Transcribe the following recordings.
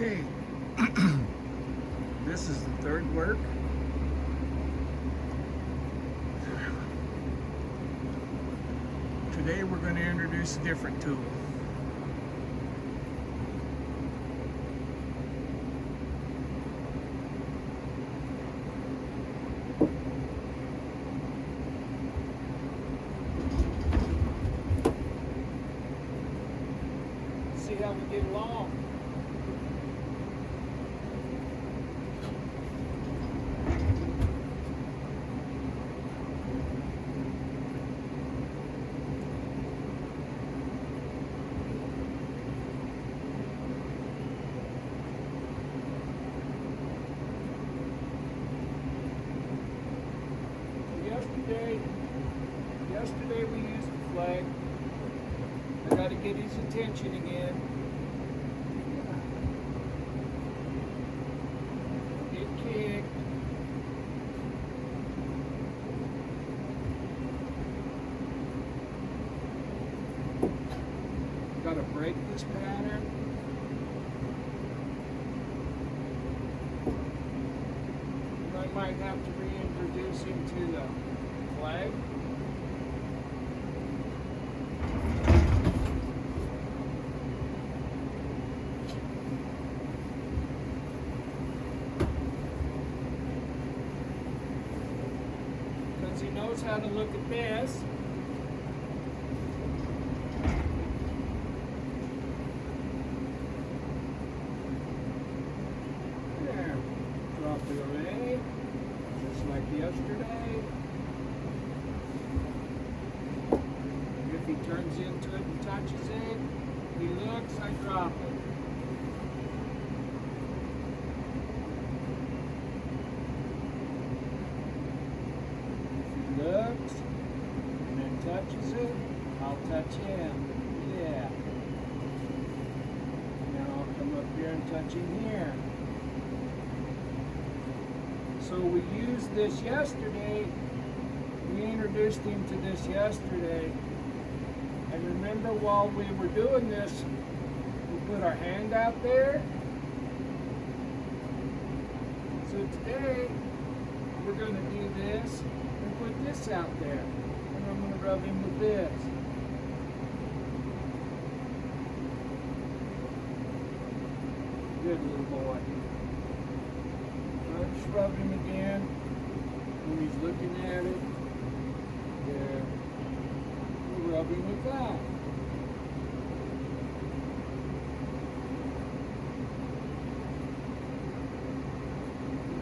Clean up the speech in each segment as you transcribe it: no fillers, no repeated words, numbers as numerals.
Okay, this is the third work. Today we're going to introduce a different tool. See how we get along. Yesterday we used the flag. I got to get his attention again. Get kicked. Got to break this pattern. I might have to reintroduce him to the flag. Because he knows how to look at this. There. Drop it away. Just like yesterday. If he turns into it and touches it, he looks, I drop it. If he looks and then touches it, I'll touch him. Yeah. Now I'll come up here and touch him here. So we used this yesterday. We introduced him to this yesterday. And remember, while we were doing this, we put our hand out there. So today, we're going to do this and put this out there. And I'm going to rub him with this. Good little boy. I'll just rub him again when he's looking at it. There. Rubbing with that.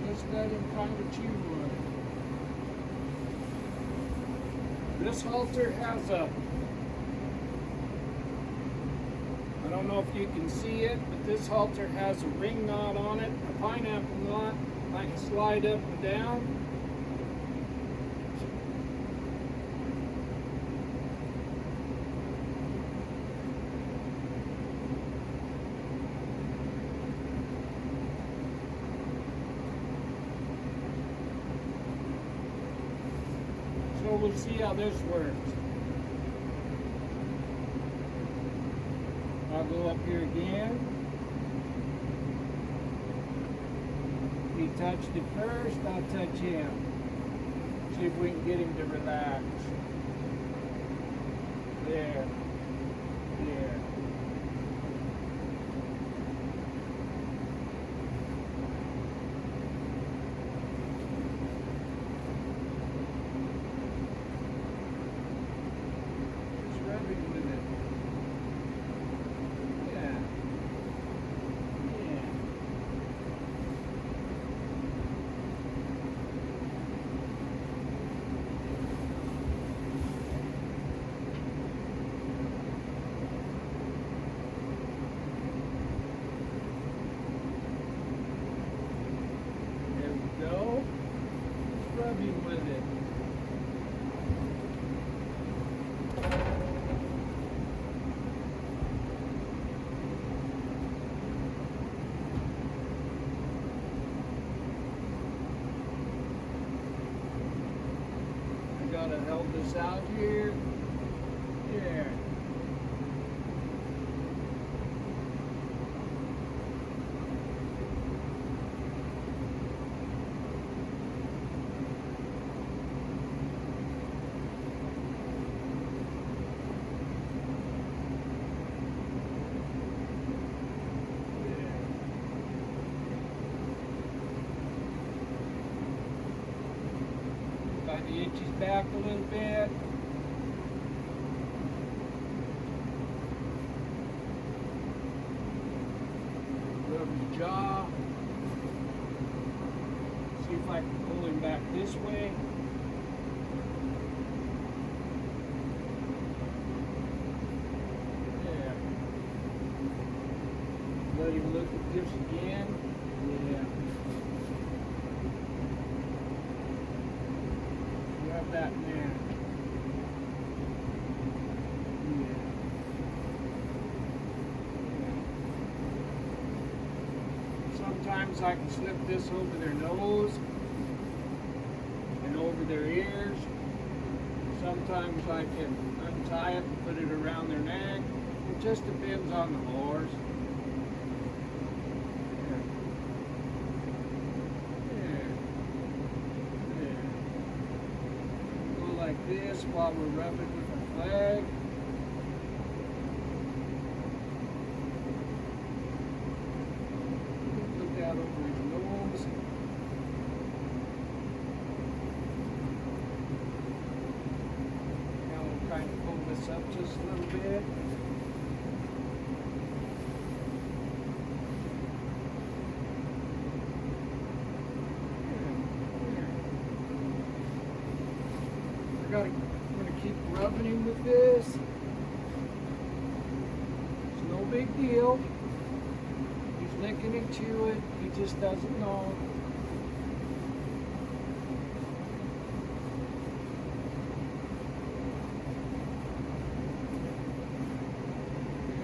Just let him kind of chew on it. This halter has a, I don't know if you can see it, but this halter has a ring knot on it, a pineapple knot. I can slide up and down. So we'll see how this works. I'll go up here again. He touched it first, I'll touch him. See if we can get him to relax. There. There. Rubbing with it. I gotta help this out here. There. Slide the itches back a little bit. Rub his jaw. See if I can pull him back this way. There. Let him look at this again. Yeah. Grab that neck. Sometimes I can slip this over their nose and over their ears. Sometimes I can untie it and put it around their neck. It just depends on the horse. Go like this while we're rubbing with our flag. Over his nose. Now we'll kind of pull this up just a little bit. I'm going to keep rubbing him with this. It's no big deal. Licking into it, he just doesn't know.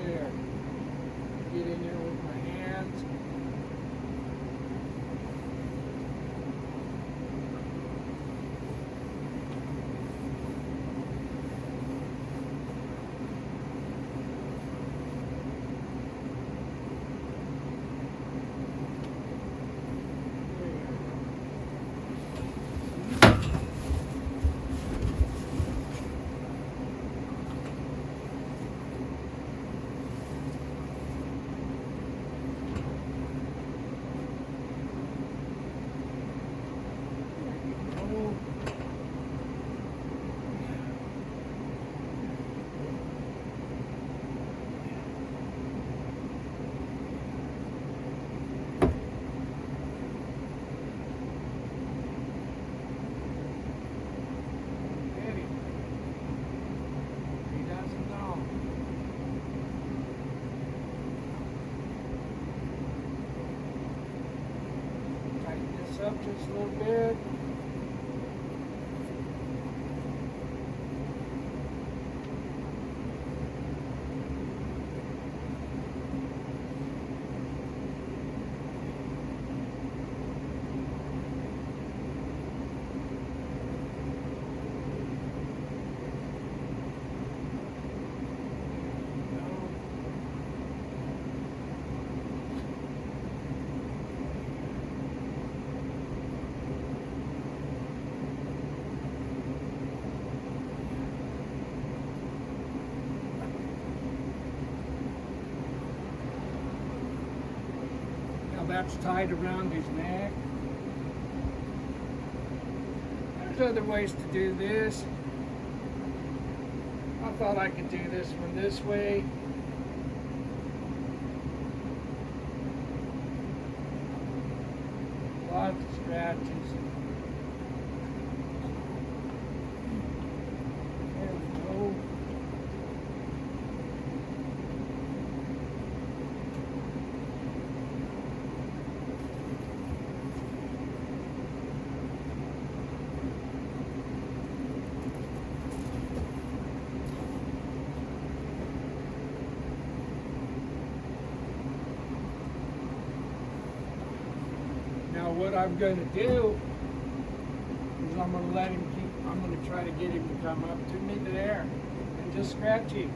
There. Get in there with my hands. Up just a little bit. That's tied around his neck. There's other ways to do this. I thought I could do this one this way. Lots of scratches. There we go. What I'm going to do is I'm going to let him I'm going to try to get him to come up to me there and just scratch him.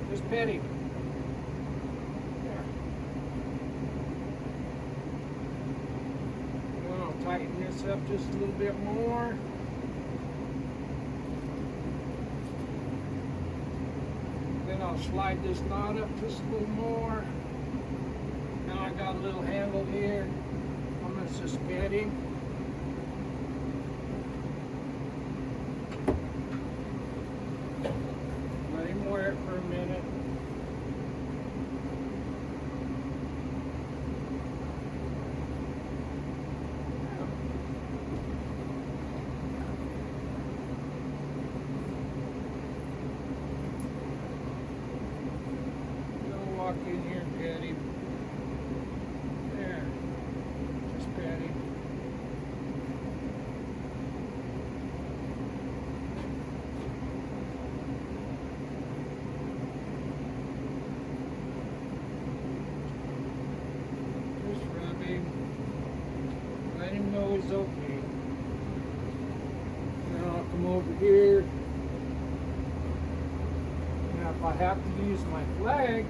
Just pet him. There. And I'll tighten this up just a little bit more. Then I'll slide this knot up just a little more. Now I got a little handle here. Suspend him. okay. Now I'll come over here. Now if I have to use my flag,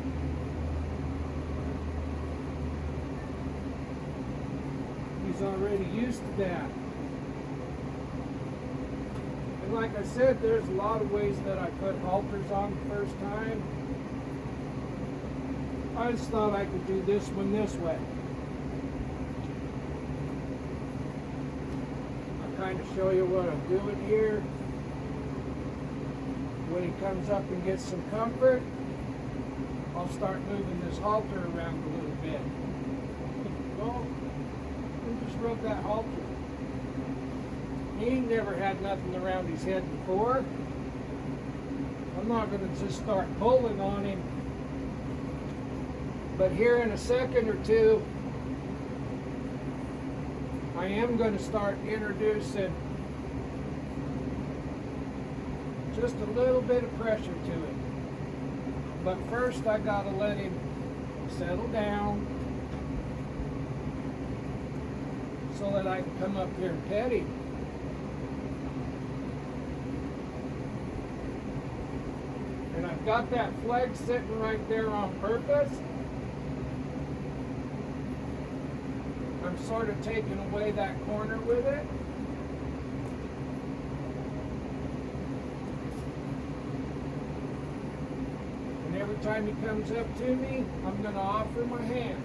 he's already used to that. And like I said, there's a lot of ways that I put halters on the first time. I just thought I could do this one this way. I'll kind of show you what I'm doing here. When he comes up and gets some comfort, I'll start moving this halter around a little bit. Go and just rub that halter. He never had nothing around his head before. I'm not going to just start pulling on him. But here in a second or two, I am going to start introducing just a little bit of pressure to it. But first I got to let him settle down so that I can come up here and pet him. And I've got that flag sitting right there on purpose. I'm sort of taking away that corner with it. And every time he comes up to me, I'm going to offer my hand.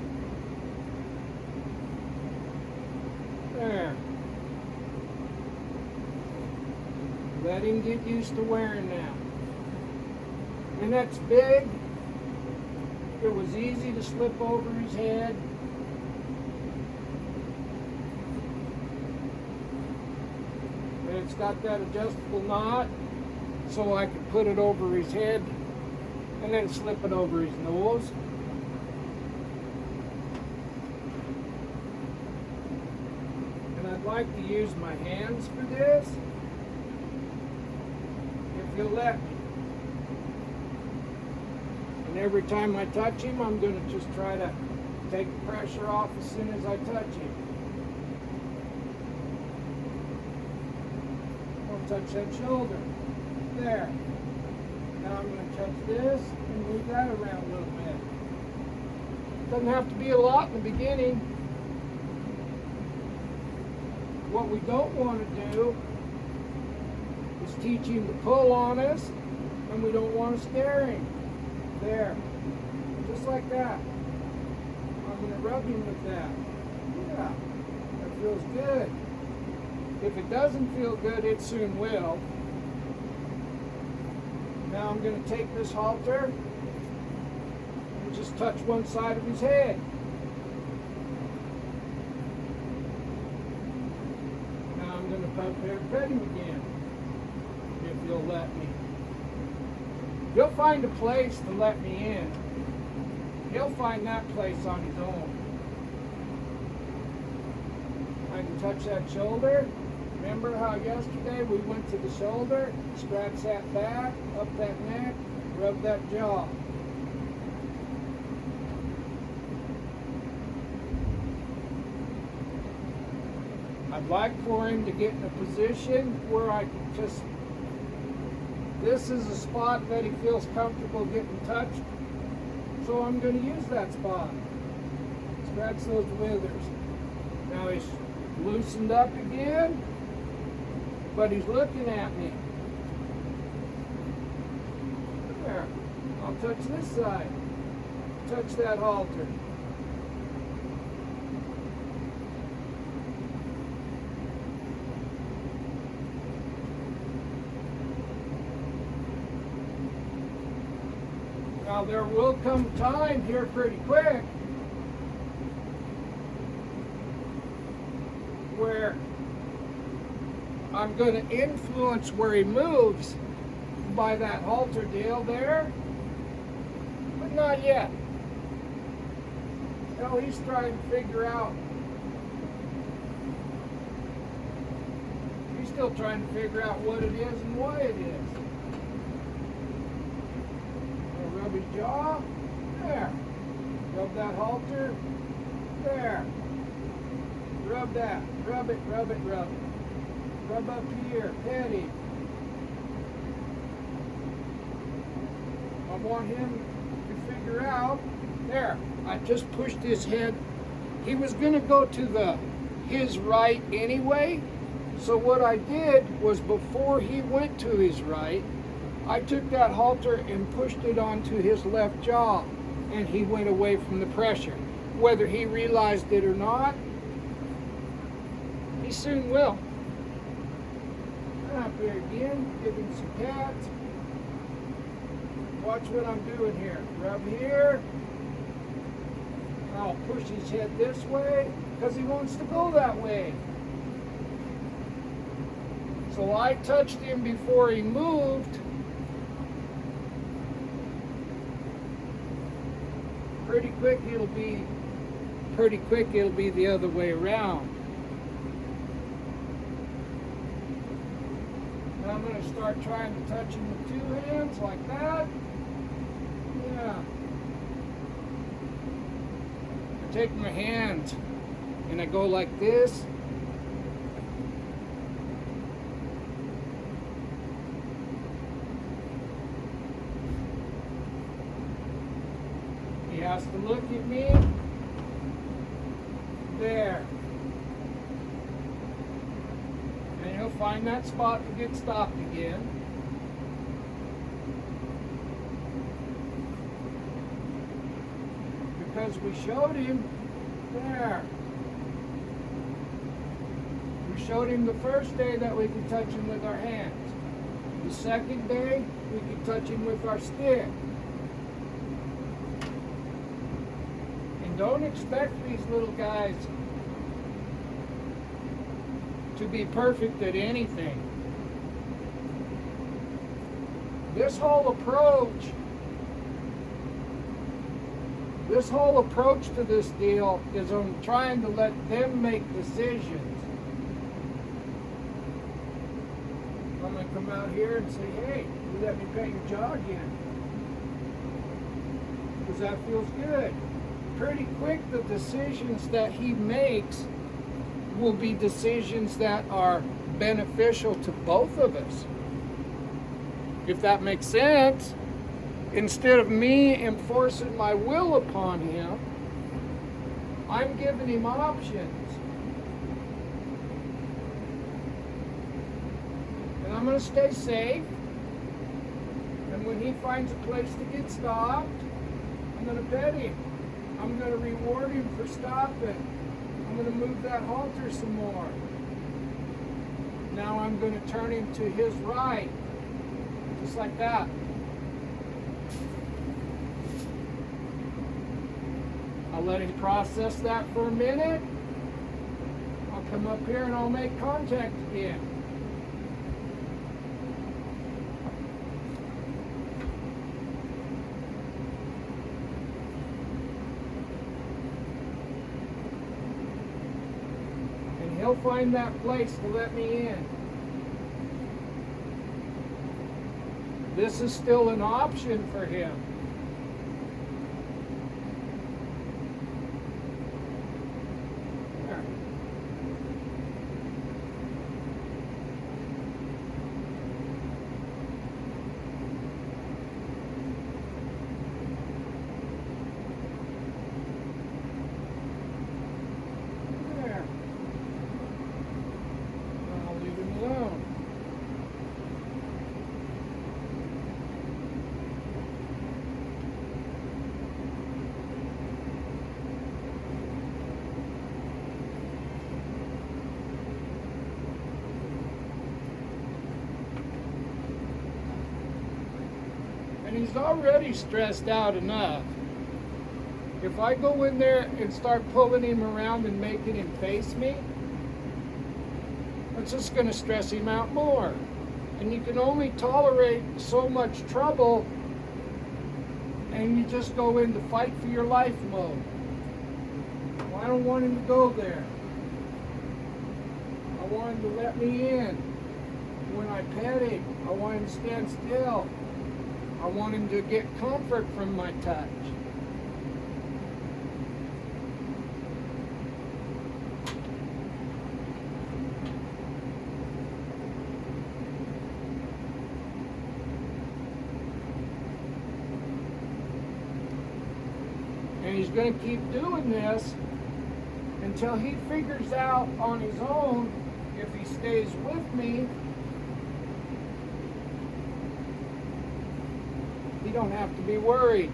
There. Let him get used to wearing that. And that's big. It was easy to slip over his head. And it's got that adjustable knot, so I can put it over his head and then slip it over his nose. And I'd like to use my hands for this, if you'll let me. And every time I touch him, I'm going to just try to take the pressure off as soon as I touch him. Don't touch that shoulder. There. Now I'm going to touch this and move that around a little bit. Doesn't have to be a lot in the beginning. What we don't want to do is teach him to pull on us, and we don't want to scare him. There. Just like that. I'm going to rub him with that. Yeah. That feels good. If it doesn't feel good, it soon will. Now I'm going to take this halter and just touch one side of his head. Now I'm going to pet him again, if you'll let me. He'll find a place to let me in. He'll find that place on his own. I can touch that shoulder. Remember how yesterday we went to the shoulder, scratch that back, up that neck, rub that jaw. I'd like for him to get in a position where I can just, this is a spot that he feels comfortable getting touched, so I'm going to use that spot. Scratch those withers. Now he's loosened up again, but he's looking at me. There. I'll touch this side. Touch that halter. Now there will come a time here pretty quick where I'm going to influence where he moves by that halter deal there, but not yet. Now he's trying to figure out, he's still trying to figure out what it is and why it is. Rub his jaw, there. Rub that halter, there. rub that. Rub it, rub it, rub it. Rub up here, pet him. I want him to figure out, there, I just pushed his head. He was gonna go to his right anyway, so what I did was before he went to his right, I took that halter and pushed it onto his left jaw, and he went away from the pressure. Whether he realized it or not, he soon will. Up here again, give him some pats. Watch what I'm doing here. Rub here. I'll push his head this way because he wants to go that way. So I touched him before he moved. Pretty quick it'll be the other way around. And I'm going to start trying to touch him with two hands like that. Yeah. I take my hand and I go like this. He has to look at me. There. And he'll find that spot to get stopped again. Because we showed him there. We showed him the first day that we could touch him with our hands. The second day, we could touch him with our stick. Don't expect these little guys to be perfect at anything. This whole approach to this deal is on trying to let them make decisions. I'm going to come out here and say, hey, you let me pet your jaw again. Because that feels good. Pretty quick, the decisions that he makes will be decisions that are beneficial to both of us. If that makes sense, instead of me enforcing my will upon him, I'm giving him options. And I'm going to stay safe. And when he finds a place to get stopped, I'm going to pet him. I'm going to reward him for stopping. I'm going to move that halter some more. Now I'm going to turn him to his right. Just like that. I'll let him process that for a minute. I'll come up here and I'll make contact again. He'll find that place to let me in. This is still an option for him. There. And he's already stressed out enough. If I go in there and start pulling him around and making him face me, it's just going to stress him out more. And you can only tolerate so much trouble, and you just go into fight for your life mode. Well, I don't want him to go there. I want him to let me in. When I pet him, I want him to stand still. I want him to get comfort from my touch. he's going to keep doing this until he figures out on his own if he stays with me. He don't have to be worried.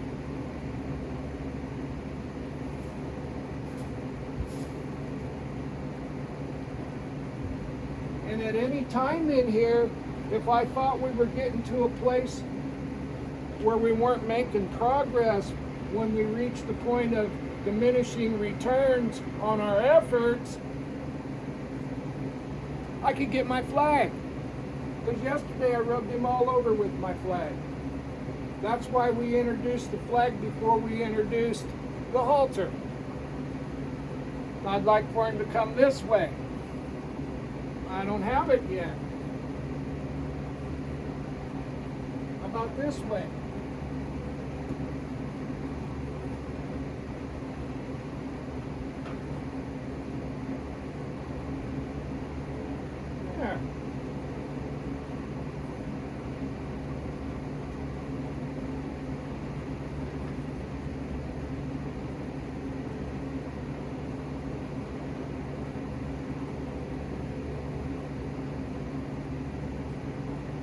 And at any time in here, if I thought we were getting to a place where we weren't making progress, when we reached the point of diminishing returns on our efforts, I could get my flag. Because yesterday I rubbed him all over with my flag. That's why we introduced the flag before we introduced the halter. I'd like for him to come this way. I don't have it yet. How about this way? There.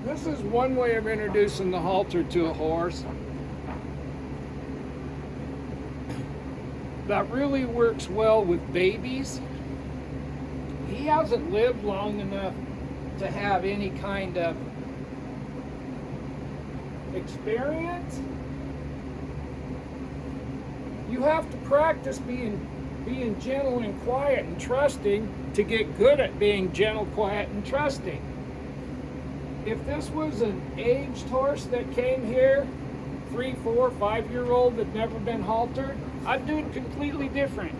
This is one way of introducing the halter to a horse that really works well with babies. He hasn't lived long enough to have any kind of experience. You have to practice being gentle and quiet and trusting to get good at being gentle, quiet, and trusting. If this was an aged horse that came here, 3, 4, 5-year-old that never been haltered, I'd do it completely different.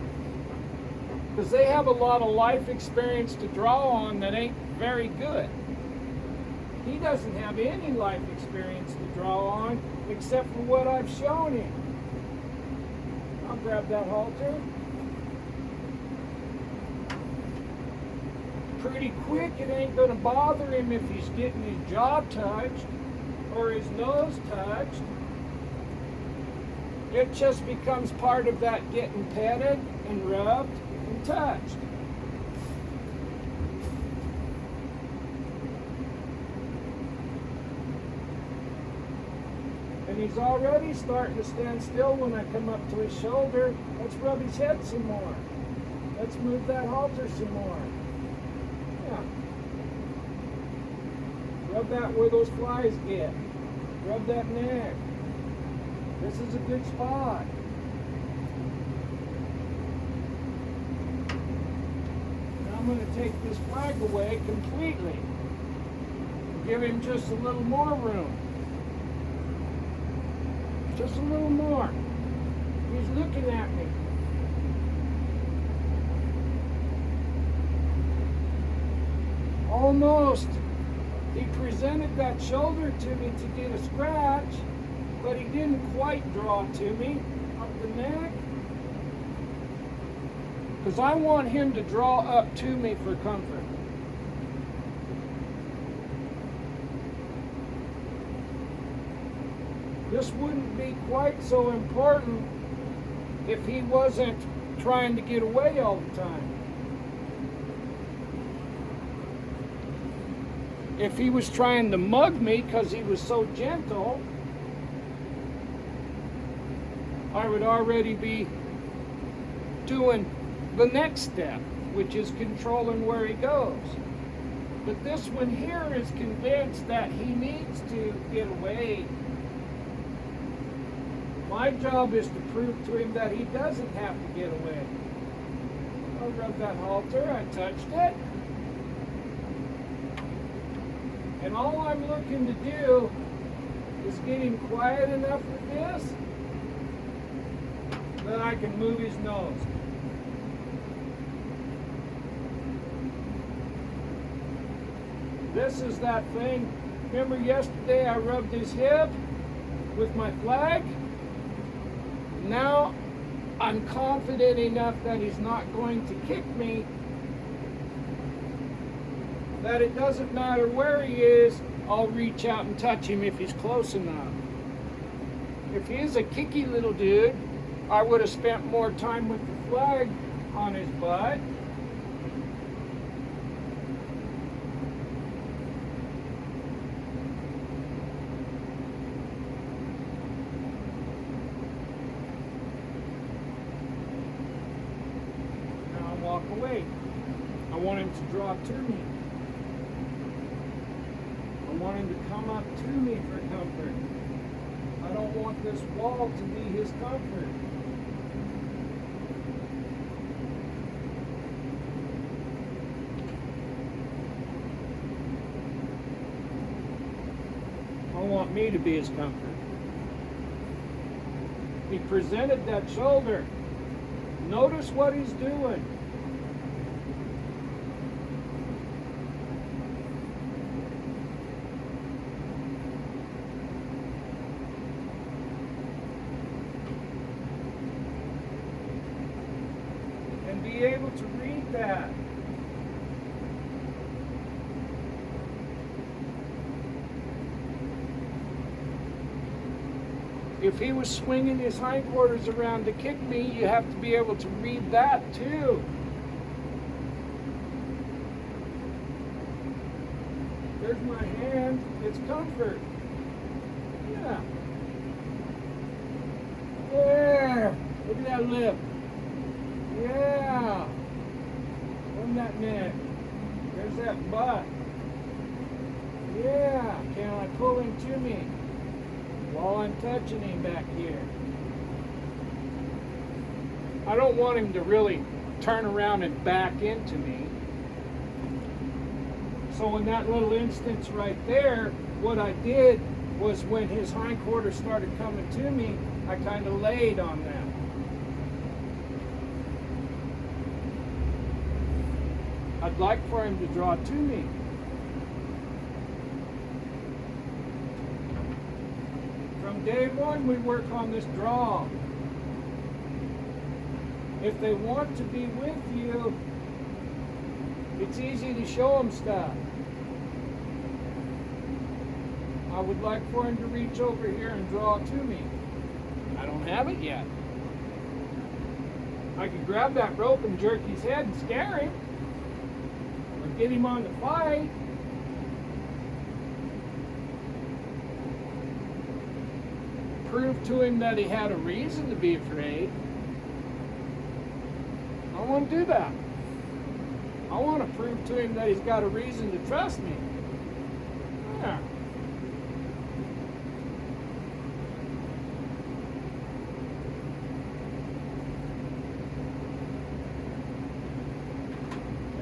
Because they have a lot of life experience to draw on that ain't very good. He doesn't have any life experience to draw on except for what I've shown him. I'll grab that halter. Pretty quick, it ain't going to bother him if he's getting his jaw touched or his nose touched. It just becomes part of that getting petted and rubbed and touched. And he's already starting to stand still when I come up to his shoulder. Let's rub his head some more. Let's move that halter some more. Rub that where those flies get. Rub that neck. This is a good spot. Now I'm going to take this flag away completely. Give him just a little more room. Just a little more. He's looking at me. Almost. He presented that shoulder to me to get a scratch, but he didn't quite draw to me up the neck. Because I want him to draw up to me for comfort. This wouldn't be quite so important if he wasn't trying to get away all the time. If he was trying to mug me because he was so gentle, I would already be doing the next step, which is controlling where he goes. But this one here is convinced that he needs to get away. My job is to prove to him that he doesn't have to get away. I'll rub that halter, I touched it. And all I'm looking to do is get him quiet enough with this that I can move his nose. This is that thing. Remember yesterday I rubbed his hip with my flag? Now I'm confident enough that he's not going to kick me, that it doesn't matter where he is, I'll reach out and touch him if he's close enough. If he's a kicky little dude, I would have spent more time with the flag on his butt. Now I'll walk away. I want him to draw to me. I want him to come up to me for comfort. I don't want this wall to be his comfort. I want me to be his comfort. He presented that shoulder. Notice what he's doing. And be able to read that. If he was swinging his hindquarters around to kick me, you have to be able to read that too. There's my hand. It's comfort. Yeah. There. Look at that lip. Yeah. On that neck. There's that butt. Yeah. Can I pull him to me while I'm touching him back here? I don't want him to really turn around and back into me. So in that little instance right there, what I did was when his hindquarters started coming to me, I kind of laid on that. I'd like for him to draw to me. From day one, we work on this draw. If they want to be with you, it's easy to show them stuff. I would like for him to reach over here and draw to me. I don't have it yet. I could grab that rope and jerk his head and scare him, or get him on the fight. Prove to him that he had a reason to be afraid. I don't want to do that. I want to prove to him that he's got a reason to trust me. Yeah.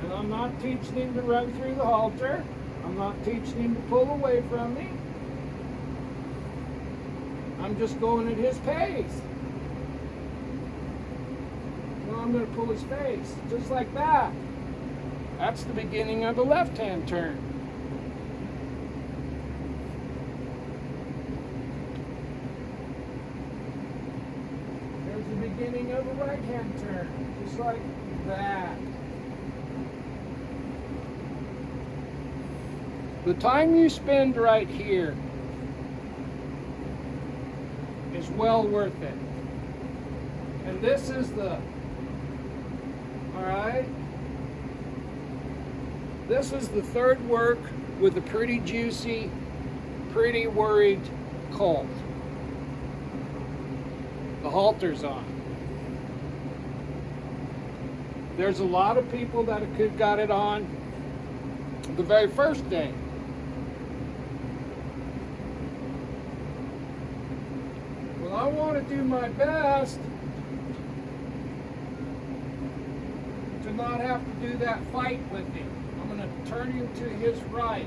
And I'm not teaching him to run through the halter. I'm not teaching him to pull away from me. I'm just going at his pace. Now I'm going to pull his face, just like that. That's the beginning of the left-hand turn. There's the beginning of a right-hand turn, just like that. The time you spend right here is well worth it. And this is the, all right? This is the third work with a pretty juicy, pretty worried colt. The halter's on. There's a lot of people that could have got it on the very first day. Well, I want to do my best to not have to do that fight with him. I'm going to turn him to his right.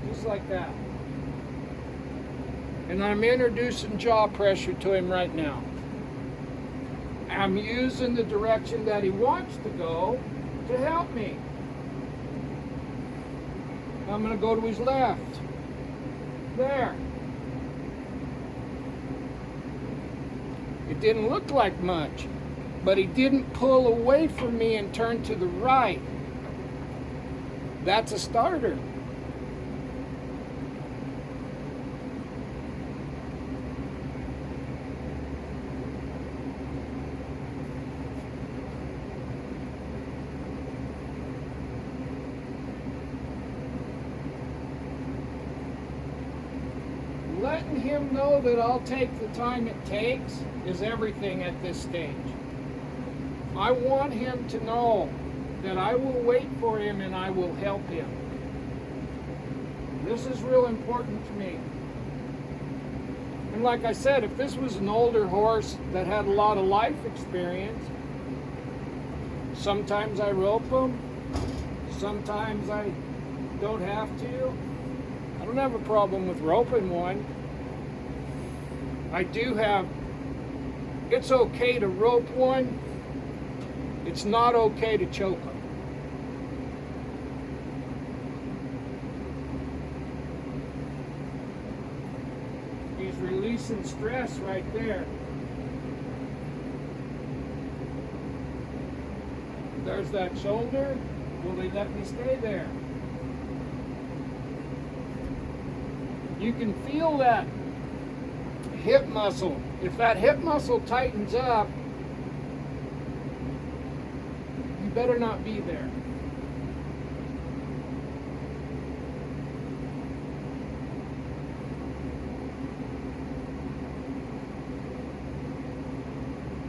Just like that. And I'm introducing jaw pressure to him right now. I'm using the direction that he wants to go to help me. I'm going to go to his left. There. It didn't look like much, but he didn't pull away from me and turn to the right. That's a starter. letting him know that I'll take the time it takes is everything at this stage. I want him to know that I will wait for him and I will help him. This is real important to me. And like I said, if this was an older horse that had a lot of life experience, sometimes I rope them, sometimes I don't have to. I don't have a problem with roping one. I do have, it's okay to rope one, it's not okay to choke them. He's releasing stress right there. There's that shoulder. Will they let me stay there? You can feel that hip muscle. If that hip muscle tightens up, you better not be there.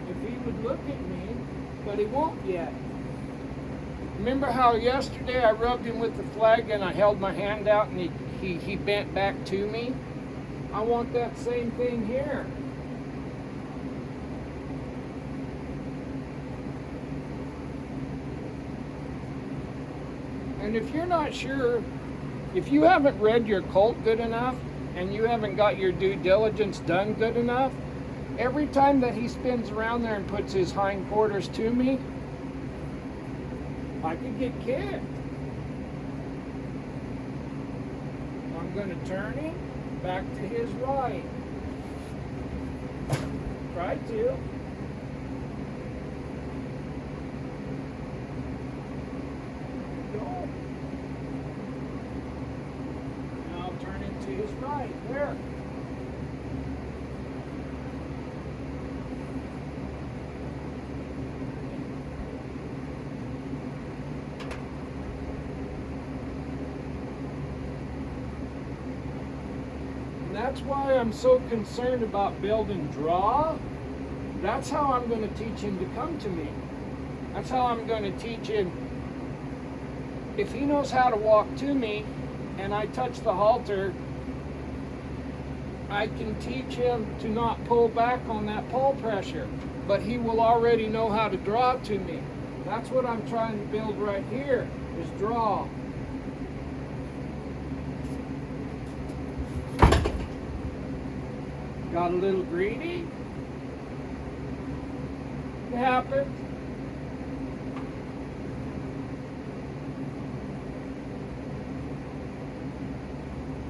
If he would look at me, but he won't yet. Remember how yesterday I rubbed him with the flag and I held my hand out and he bent back to me? I want that same thing here. And if you're not sure, if you haven't read your colt good enough and you haven't got your due diligence done good enough, every time that he spins around there and puts his hindquarters to me, I could get kicked. I'm going to turn him back to his right. Try to. Go. Now I'll turn him to his right. There. That's why I'm so concerned about building draw. That's how I'm going to teach him to come to me. That's how I'm going to teach him. If he knows how to walk to me and I touch the halter, I can teach him to not pull back on that pull pressure. But he will already know how to draw to me. That's what I'm trying to build right here, is draw. Got a little greedy. It happens.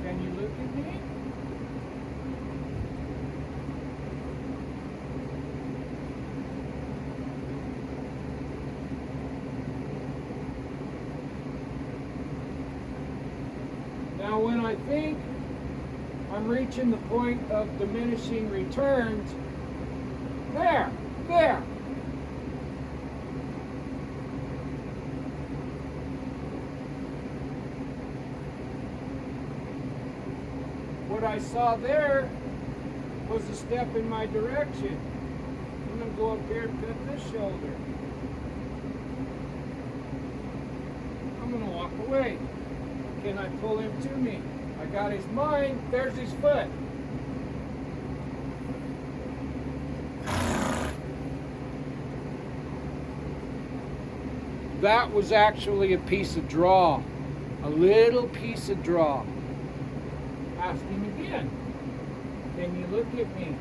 Can you look at me? Now when I think I'm reaching the point of diminishing returns, there. What I saw there was a step in my direction. I'm going to go up here and pet this shoulder. I'm going to walk away. Can I pull him to me? I got his mind, there's his foot. That was actually a piece of draw. A little piece of draw. Ask him again. Can you look at me?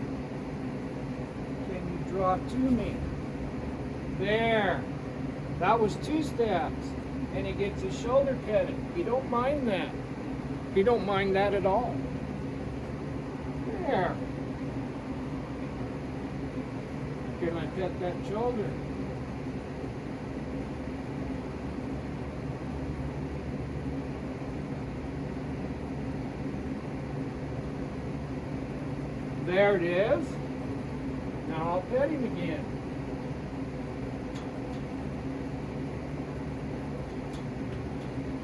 Can you draw to me? There. That was 2 steps. And he gets his shoulder petted. You don't mind that. You don't mind that at all. There. Can I pet that shoulder? There it is. Now I'll pet him again.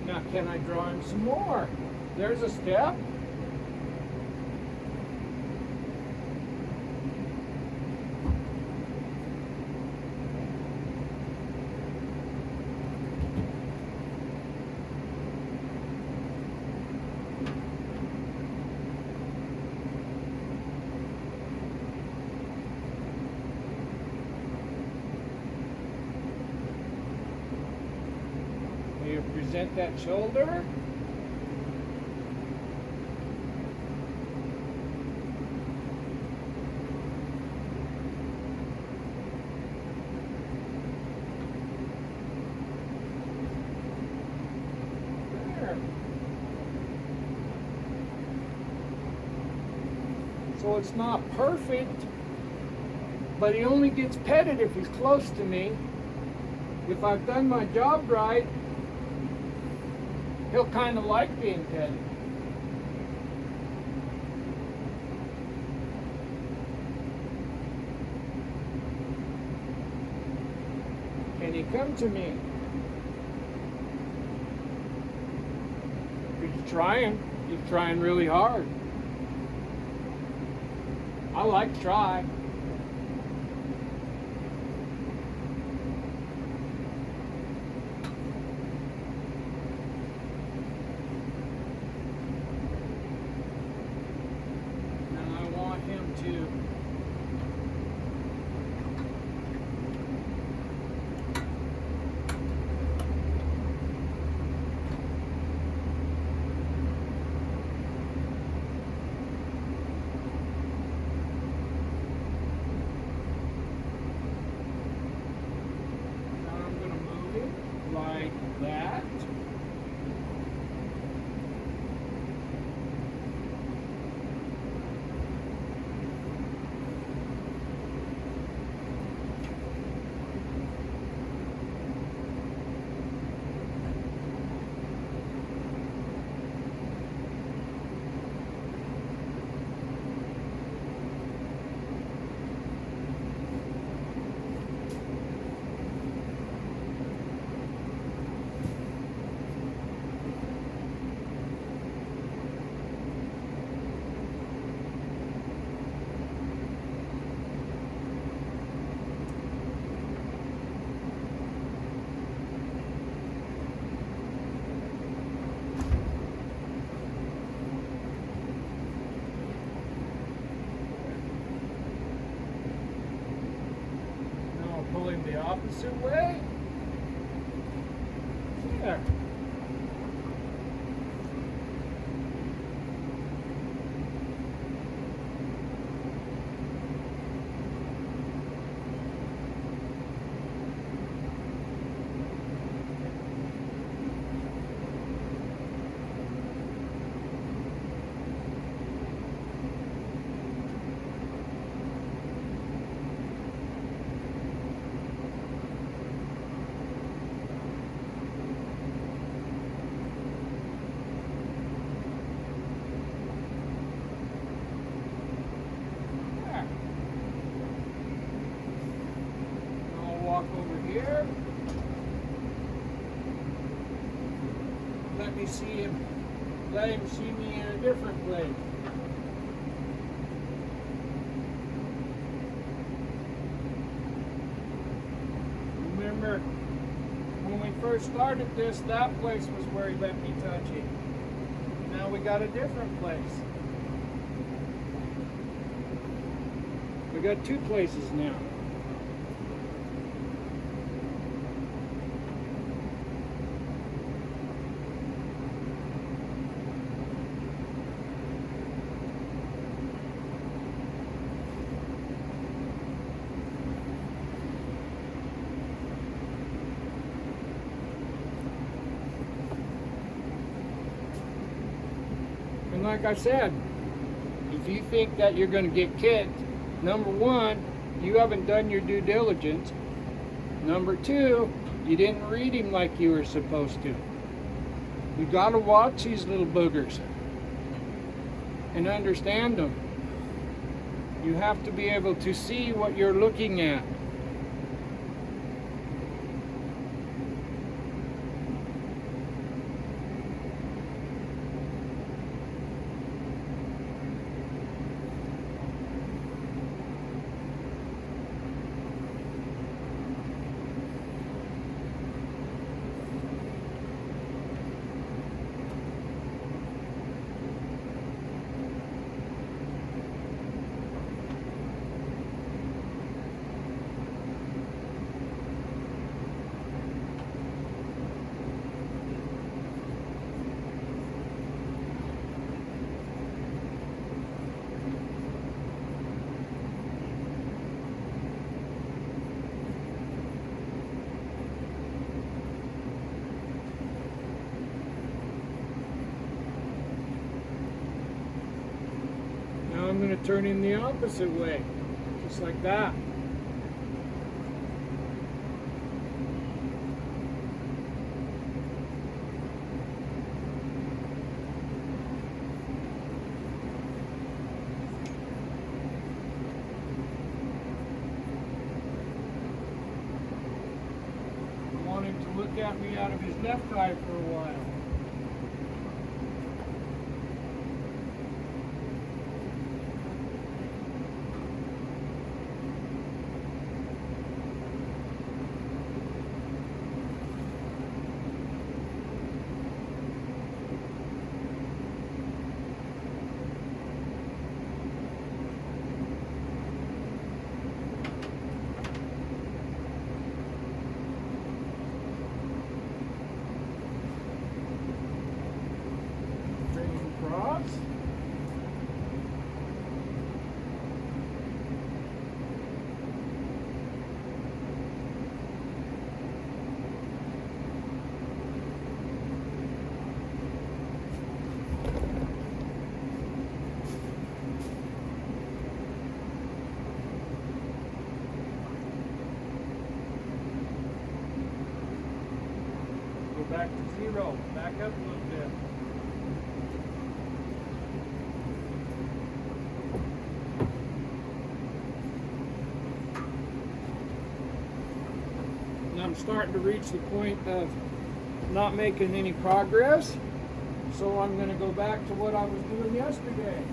Now can I draw him some more? There's a step. Present that shoulder. There. So it's not perfect, but he only gets petted if he's close to me. If I've done my job right, he'll kind of like being petted. Can he come to me? He's trying. He's trying really hard. I like to try. To now I'm going to move it like that. Pull him the opposite way. There. Walk over here. Let me see him. Let him see me in a different place. Remember, when we first started this, that place was where he let me touch him. Now we got a different place. We got two places now. And like I said, if you think that you're going to get kicked, number one, you haven't done your due diligence. Number two, you didn't read him like you were supposed to. You got to watch these little boogers and understand them. You have to be able to see what you're looking at. going to turn in the opposite way, just like that. I want him to look at me out of his left eye for a while. Cross. Go back to 0. Back up a little bit. I'm starting to reach the point of not making any progress, so I'm going to go back to what I was doing yesterday.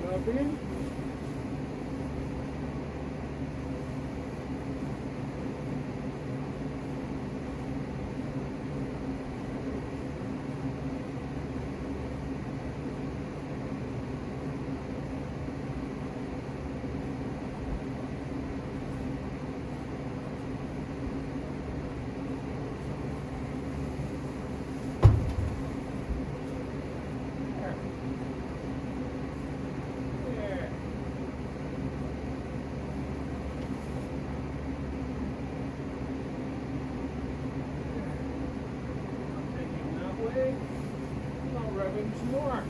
Rubbing. I'll rub him some more.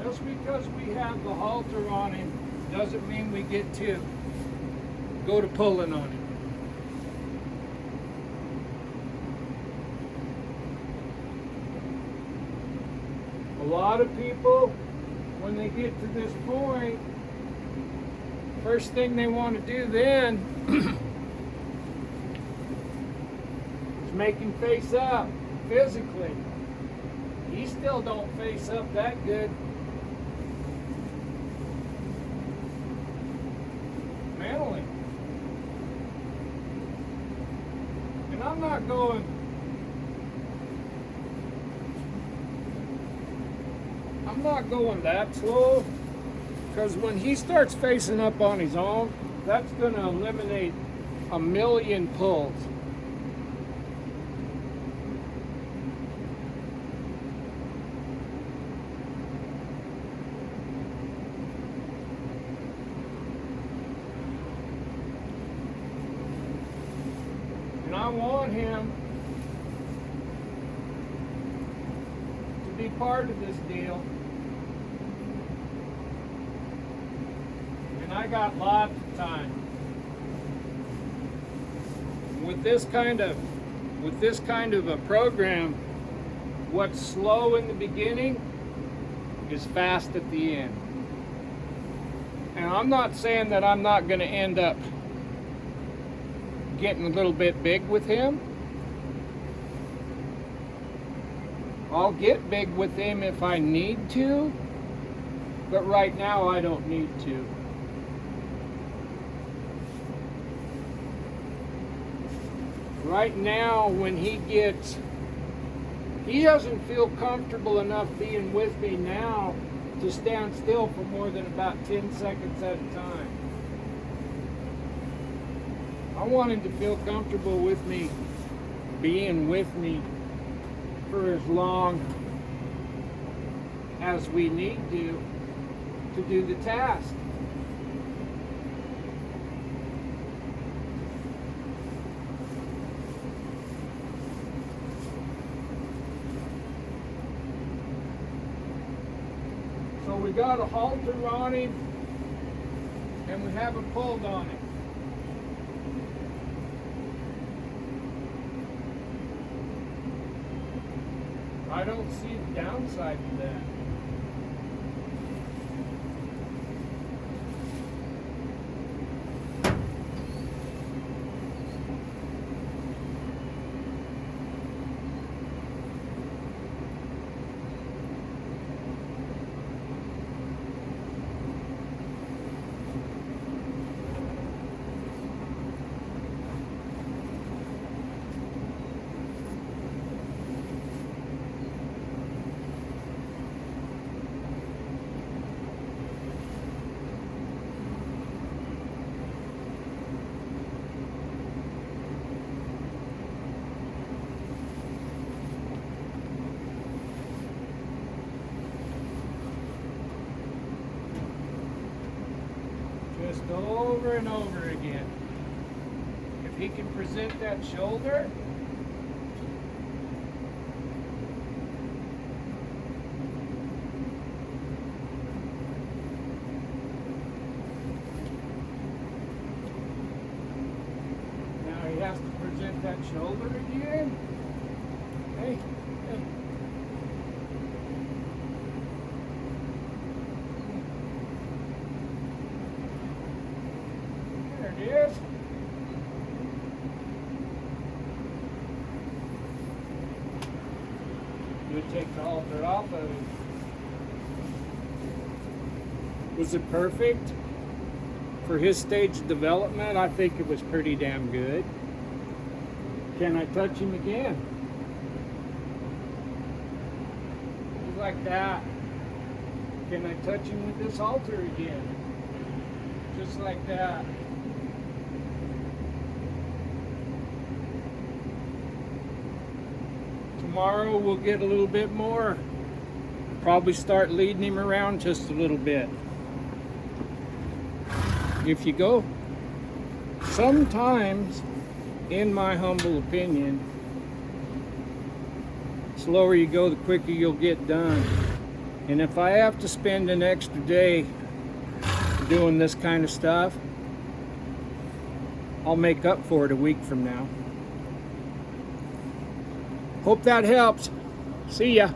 Just because we have the halter on him doesn't mean we get to go to pulling on him. A lot of people, when they get to this point, first thing they want to do then is make him face up physically. He still don't face up that good mentally. And I'm not going that slow, because when he starts facing up on his own, that's going to eliminate a million pulls. And I want him to be part of this deal. I got lots of time. With this kind of a program, what's slow in the beginning is fast at the end. And I'm not saying that I'm not going to end up getting a little bit big with him. I'll get big with him if I need to, but right now I don't need to. Right now, when he doesn't feel comfortable enough being with me now to stand still for more than about 10 seconds at a time. I want him to feel comfortable with me, being with me for as long as we need to do the task. So we got a halter on him and we haven't pulled on him. I don't see the downside to that. Just over and over again. If he can present that shoulder, now he has to present that shoulder again. Hey, hey. Yes. You take the halter off of it. Was it perfect for his stage of development? I think it was pretty damn good. Can I touch him again? Just like that. Can I touch him with this halter again? Just like that. Tomorrow we'll get a little bit more. Probably start leading him around just a little bit. If you go, sometimes, in my humble opinion, the slower you go, the quicker you'll get done. And if I have to spend an extra day doing this kind of stuff, I'll make up for it a week from now. Hope that helps. See ya.